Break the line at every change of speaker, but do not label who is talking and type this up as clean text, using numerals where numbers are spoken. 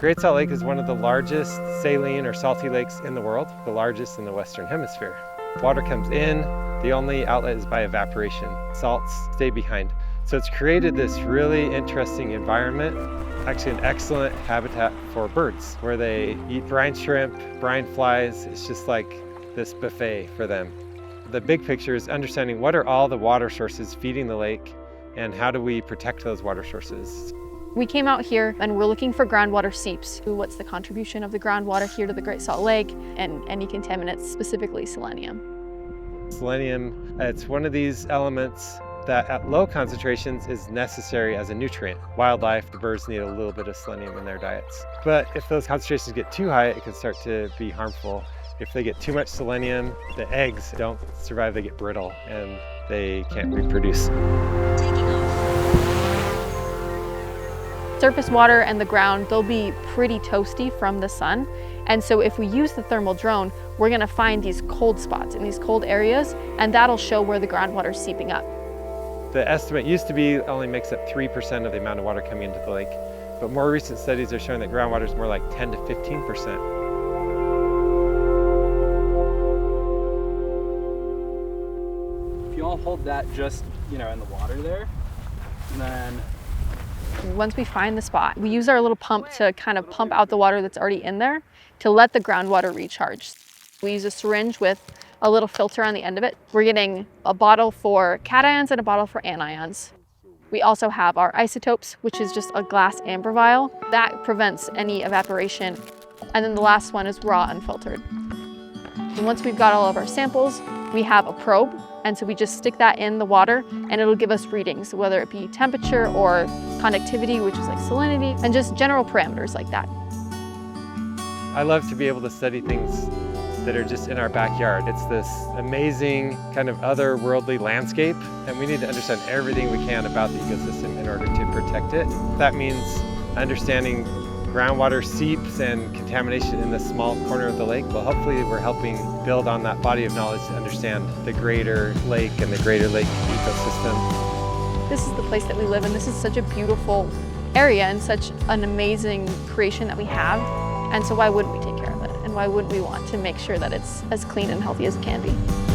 Great Salt Lake is one of the largest saline or salty lakes in the world, the largest in the Western Hemisphere. Water comes in, the only outlet is by evaporation. Salts stay behind. So it's created this really interesting environment, actually an excellent habitat for birds, where they eat brine shrimp, brine flies. It's just like this buffet for them. The big picture is understanding what are all the water sources feeding the lake and how do we protect those water sources.
We came out here and we're looking for groundwater seeps. What's the contribution of the groundwater here to the Great Salt Lake and any contaminants, specifically selenium?
Selenium, it's one of these elements that at low concentrations is necessary as a nutrient. Wildlife, the birds need a little bit of selenium in their diets. But if those concentrations get too high, it can start to be harmful. If they get too much selenium, the eggs don't survive, they get brittle and they can't reproduce.
Surface water and the ground, they'll be pretty toasty from the sun. And so if we use the thermal drone, we're gonna find these cold spots in these cold areas, and that'll show where the groundwater is seeping up.
The estimate used to be only makes up 3% of the amount of water coming into the lake, but more recent studies are showing that groundwater is more like 10 to 15%.
If you all hold that just, in the water there, and then
once we find the spot, we use our little pump to kind of pump out the water that's already in there to let the groundwater recharge. We use a syringe with a little filter on the end of it. We're getting a bottle for cations and a bottle for anions. We also have our isotopes, which is just a glass amber vial. That prevents any evaporation. And then the last one is raw unfiltered. And once we've got all of our samples, we have a probe. And so we just stick that in the water and it'll give us readings, whether it be temperature or conductivity, which is like salinity, and just general parameters like that.
I love to be able to study things that are just in our backyard. It's this amazing kind of otherworldly landscape, and we need to understand everything we can about the ecosystem in order to protect it. That means understanding groundwater seeps and contamination in the small corner of the lake. Well, hopefully we're helping build on that body of knowledge to understand the greater lake and the greater lake ecosystem.
This is the place that we live in. This is such a beautiful area and such an amazing creation that we have. And so why wouldn't we take care of it? And why wouldn't we want to make sure that it's as clean and healthy as it can be?